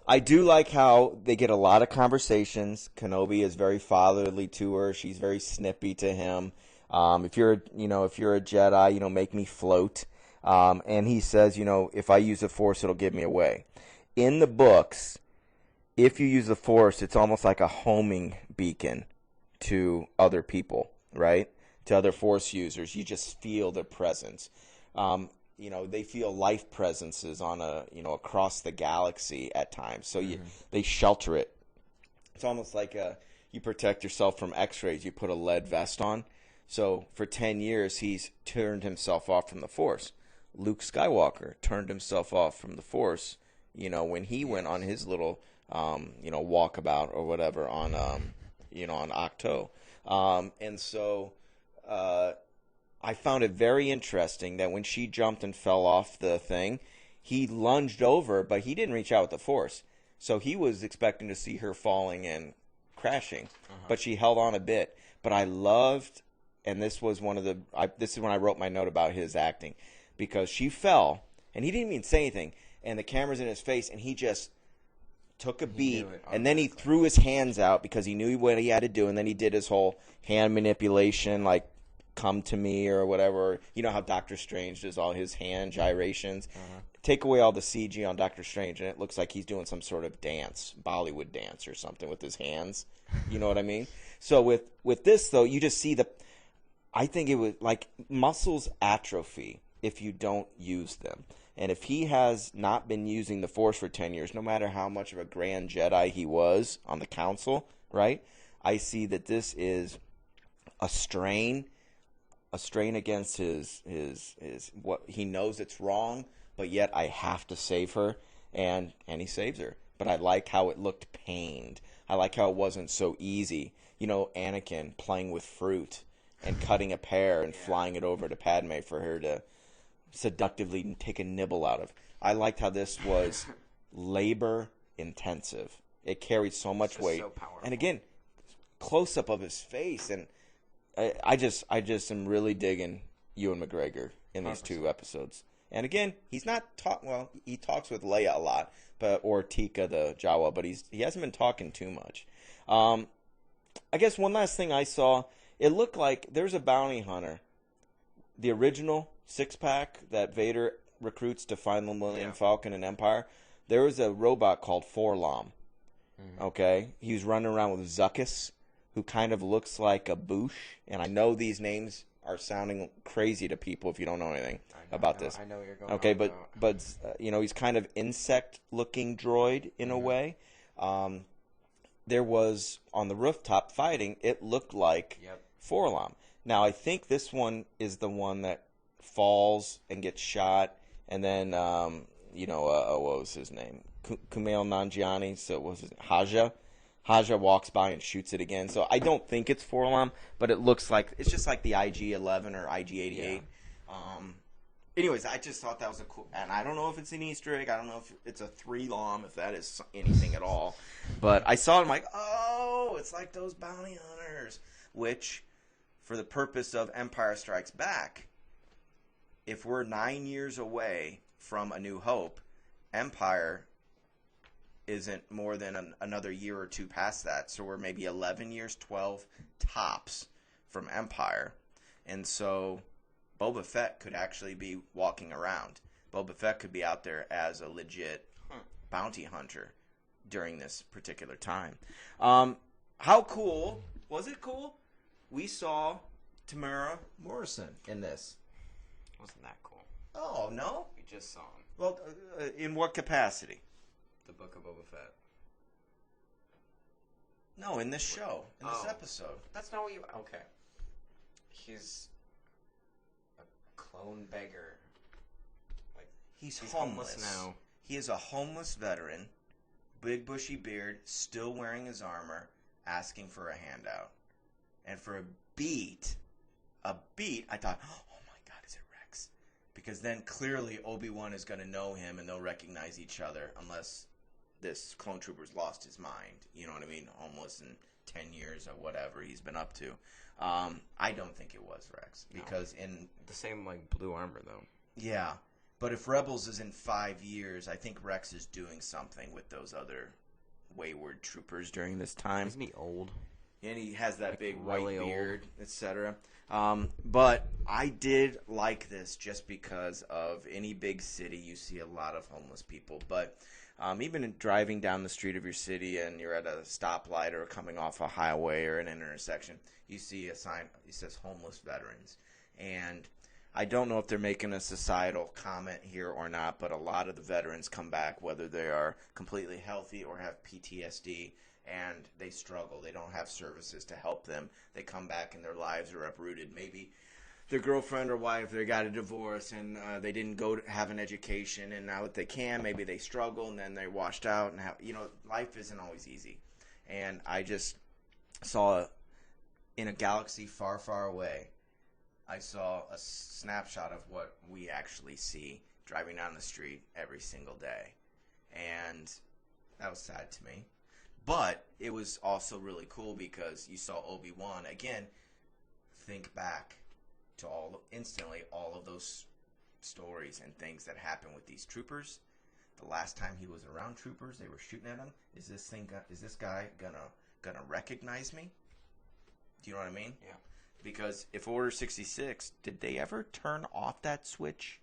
I do like how they get a lot of conversations. Kenobi is very fatherly to her. She's very snippy to him. If you're a Jedi, make me float. And he says, if I use the Force, it'll give me away. In the books, if you use the Force, it's almost like a homing beacon to other people, right? To other Force users. You just feel their presence. They feel life presences on across the galaxy at times. So they shelter it. It's almost like you protect yourself from X-rays. You put a lead vest on. So for 10 years, he's turned himself off from the Force. Luke Skywalker turned himself off from the Force, when he went on his little, walkabout or whatever on Octo. And so I found it very interesting that when she jumped and fell off the thing, he lunged over, but he didn't reach out with the Force. So he was expecting to see her falling and crashing, but she held on a bit. But I loved, and this was this is when I wrote my note about his acting, because she fell, and he didn't even say anything, and the camera's in his face, and he just took a beat, and then he threw his hands out because he knew what he had to do, and then he did his whole hand manipulation, like, come to me or whatever. You know how Doctor Strange does all his hand gyrations. Take away all the CG on Doctor Strange, and it looks like he's doing some sort of dance, Bollywood dance or something with his hands. You know what I mean? So with this, though, you just see I think it was like muscles atrophy if you don't use them. And if he has not been using the Force for 10 years, no matter how much of a grand Jedi he was on the council, right? I see that this is a strain, against his what he knows it's wrong, but yet I have to save her, and he saves her. But I like how it looked pained. I like how it wasn't so easy. Anakin playing with fruit and cutting a pear and flying it over to Padme for her to seductively take a nibble out of. I liked how this was labor intensive. It carried so much weight. So powerful. And again, close up of his face, and I just am really digging Ewan McGregor in these 2 episodes. And again, he's not he talks with Leia a lot, or Tika the Jawa, but he hasn't been talking too much. I guess one last thing I saw, it looked like there's a bounty hunter, the original 6-pack that Vader recruits to find the Millennium Falcon in Empire. There was a robot called Forlom. Okay, he was running around with Zuckuss, who kind of looks like a Boosh, and I know these names are sounding crazy to people if you don't know anything about this. I know what you're going okay, on but he's kind of insect-looking droid in a way. There was on the rooftop fighting. It looked like Forlom. Now I think this one is the one that falls and gets shot, and then what was his name? Kumail Nanjiani. So was it Haja? Haja walks by and shoots it again. So I don't think it's Forlom, but it looks like it's just like the IG-11 or IG-88. Anyways, I just thought that was a cool, and I don't know if it's an Easter egg. I don't know if it's a 3-LOM, if that is anything at all. But I saw it, I'm like, oh, it's like those bounty hunters. Which, for the purpose of Empire Strikes Back, if we're 9 years away from A New Hope, Empire isn't more than another year or 2 past that. So we're maybe 11 years, 12 tops from Empire. And so Boba Fett could actually be walking around. Boba Fett could be out there as a legit bounty hunter during this particular time. How cool, was it cool? We saw Tamara Morrison in this. Wasn't that cool? Oh, no? We just saw him. Well, in what capacity? The Book of Boba Fett. No, in this show, in this episode. That's not what you... Okay. He's a clone beggar. Like, he's homeless now. He is a homeless veteran, big bushy beard, still wearing his armor, asking for a handout. And for a beat, I thought, oh my God, is it Rex? Because then clearly Obi-Wan is going to know him and they'll recognize each other unless this clone trooper's lost his mind. You know what I mean? Homeless in 10 years or whatever he's been up to. I don't think it was Rex. Because in... The same, like, blue armor, though. Yeah. But if Rebels is in 5 years, I think Rex is doing something with those other wayward troopers during this time. Isn't he old? And he has that like big really white beard, etc. But I did like this just because of any big city, you see a lot of homeless people. But even in driving down the street of your city and you're at a stoplight or coming off a highway or an intersection, you see a sign that says homeless veterans. And I don't know if they're making a societal comment here or not, but a lot of the veterans come back, whether they are completely healthy or have PTSD, and they struggle. They don't have services to help them. They come back and their lives are uprooted. Maybe their girlfriend or wife, they got a divorce and they didn't go to have an education, and now that they can, maybe they struggle and then they're washed out. And life isn't always easy. And I just saw in a galaxy far, far away, I saw a snapshot of what we actually see driving down the street every single day. And that was sad to me. But it was also really cool because you saw Obi-Wan, again, think back to all of those stories and things that happened with these troopers. The last time he was around troopers, they were shooting at him. Is this guy gonna recognize me? Do you know what I mean? Yeah. Because if Order 66, did they ever turn off that switch?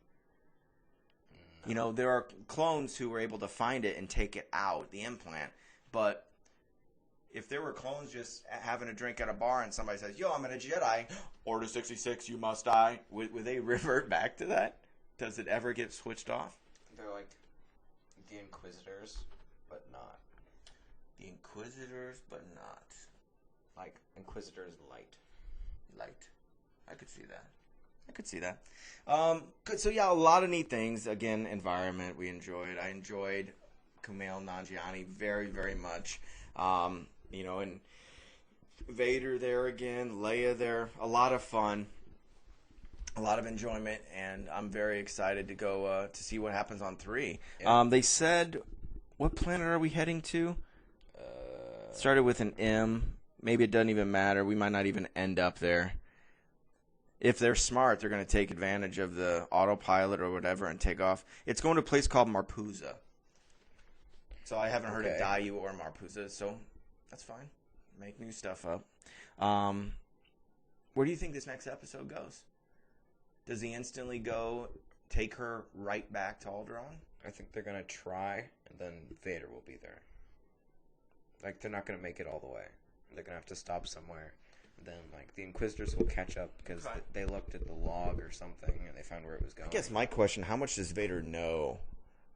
No. There are clones who were able to find it and take it out, the implant. But if there were clones just having a drink at a bar and somebody says, yo, I'm in a Jedi, Order 66, you must die, would they revert back to that? Does it ever get switched off? They're like the Inquisitors, but not. The Inquisitors, but not. Like Inquisitors light. light. I could see that. Good. So yeah, a lot of neat things. Again, environment we enjoyed. I enjoyed Kumail Nanjiani very, very much. And Vader there again, Leia there. A lot of fun, a lot of enjoyment, and I'm very excited to go to see what happens on 3. Yeah. They said, what planet are we heading to? Started with an M. Maybe it doesn't even matter. We might not even end up there. If they're smart, they're going to take advantage of the autopilot or whatever and take off. It's going to a place called Marpuza. So I haven't heard of Dayu or Marpuza, so that's fine. Make new stuff up. Where do you think this next episode goes? Does he instantly go take her right back to Alderaan? I think they're going to try, and then Vader will be there. Like, they're not going to make it all the way. They're going to have to stop somewhere. Then, like, the Inquisitors will catch up because they looked at the log or something and they found where it was going. I guess my question, how much does Vader know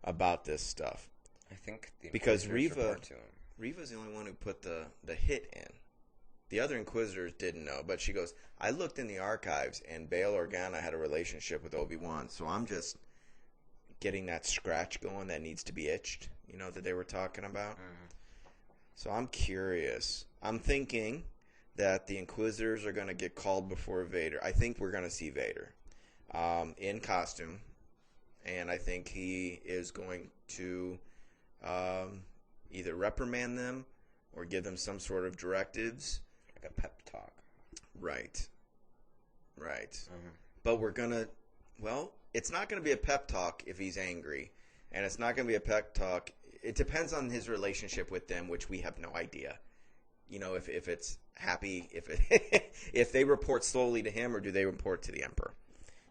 about this stuff? I think the because Inquisitors report to him. Reva's the only one who put the hit in. The other Inquisitors didn't know, but she goes, I looked in the archives and Bail Organa had a relationship with Obi-Wan, so I'm just getting that scratch going that needs to be itched, that they were talking about. Mm-hmm. So I'm curious. I'm thinking that the Inquisitors are going to get called before Vader. I think we're going to see Vader in costume, and I think he is going to either reprimand them or give them some sort of directives. Like a pep talk. Right. Mm-hmm. But we're going to, it's not going to be a pep talk if he's angry, and it's not going to be a pep talk. It depends on his relationship with them, which we have no idea. If it's happy, if they report slowly to him or do they report to the Emperor,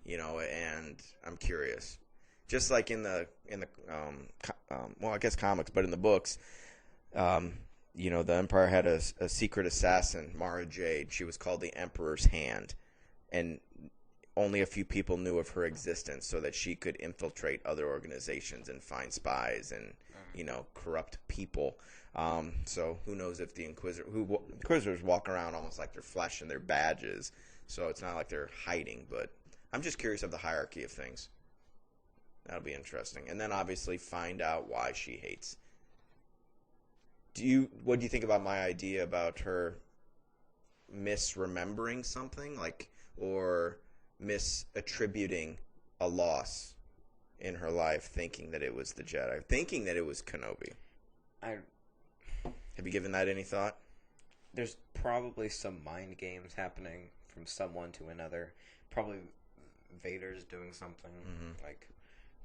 and I'm curious. Just like in the I guess comics, but in the books, the Empire had a secret assassin, Mara Jade. She was called the Emperor's Hand, and only a few people knew of her existence, so that she could infiltrate other organizations and find spies and corrupt people. So who knows if the Inquisitors walk around almost like they're flashing their badges, so it's not like they're hiding. But I'm just curious of the hierarchy of things. That'll be interesting. And then obviously find out why she hates. What do you think about my idea about her misremembering something, or misattributing a loss in her life, thinking that it was the Jedi, thinking that it was Kenobi? Have you given that any thought? There's probably some mind games happening from someone to another. Probably Vader's doing something. Mm-hmm. Like,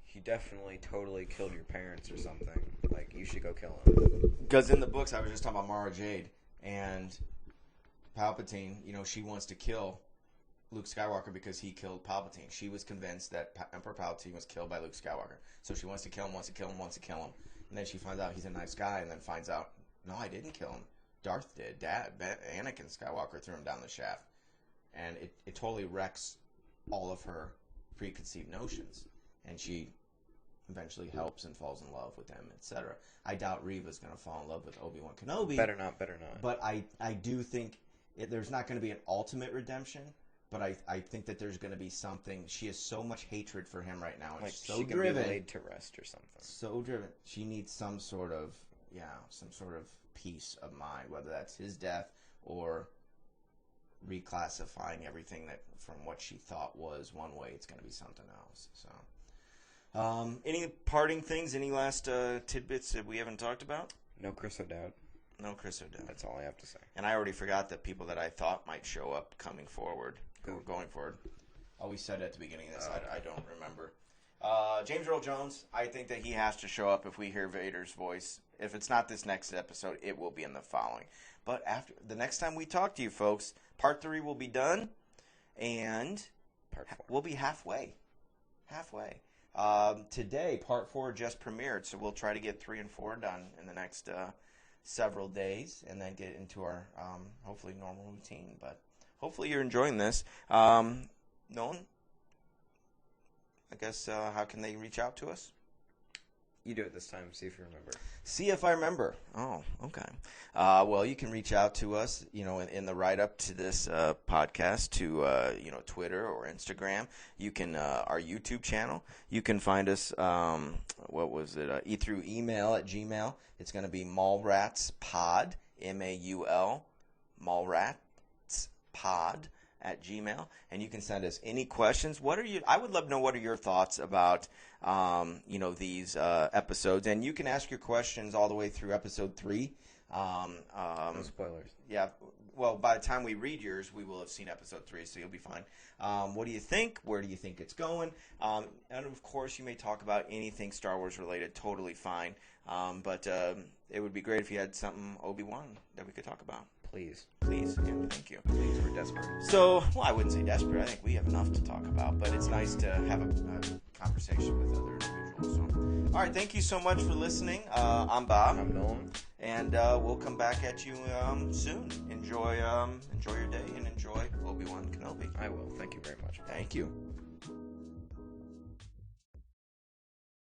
he definitely totally killed your parents or something. Like, you should go kill him. Because in the books, I was just talking about Mara Jade and Palpatine. She wants to kill Luke Skywalker because he killed Palpatine. She was convinced that Emperor Palpatine was killed by Luke Skywalker. So she wants to kill him, And then she finds out he's a nice guy, and then finds out, no, I didn't kill him. Darth did. Anakin Skywalker threw him down the shaft. And it totally wrecks all of her preconceived notions. And she eventually helps and falls in love with him, etc. I doubt Reva's going to fall in love with Obi-Wan Kenobi. Better not. But I do think there's not going to be an ultimate redemption. But I think that there's going to be something. She has so much hatred for him right now. And like, so she driven. Can be laid to rest or something. So driven. She needs some sort of peace of mind, whether that's his death or reclassifying everything that from what she thought was one way, it's going to be something else. So, any parting things? Any last tidbits that we haven't talked about? No Chris O'Dowd. That's all I have to say. And I already forgot that people that I thought might show up going forward. Oh, we said at the beginning of this. I don't remember. James Earl Jones, I think that he has to show up if we hear Vader's voice. If it's not this next episode, it will be in the following. But after the next time we talk to you folks, part 3 will be done, and part 4 we'll be halfway. Today, part 4 just premiered, so we'll try to get 3 and 4 done in the next several days, and then get into our hopefully normal routine. But hopefully you're enjoying this. Nolan, I guess how can they reach out to us? You do it this time. See if you remember. See if I remember. Oh, okay. Well, you can reach out to us, in the write-up to this podcast to, Twitter or Instagram. You can, our YouTube channel. You can find us, through email at Gmail. It's going to be mallratspod, M-A-U-L, mallratspod at Gmail, and you can send us any questions. I would love to know what are your thoughts about, these episodes, and you can ask your questions all the way through episode 3. No spoilers. Yeah. Well, by the time we read yours, we will have seen episode 3, so you'll be fine. What do you think? Where do you think it's going? And of course, you may talk about anything Star Wars related. Totally fine. But it would be great if you had something Obi-Wan that we could talk about. Please. Yeah, thank you. Please, we're desperate. So, well, I wouldn't say desperate. I think we have enough to talk about, but it's nice to have a conversation with other individuals. So, all right, thank you so much for listening. I'm Bob. I'm Nolan. And we'll come back at you soon. Enjoy your day and enjoy Obi-Wan Kenobi. I will. Thank you very much. Thank you.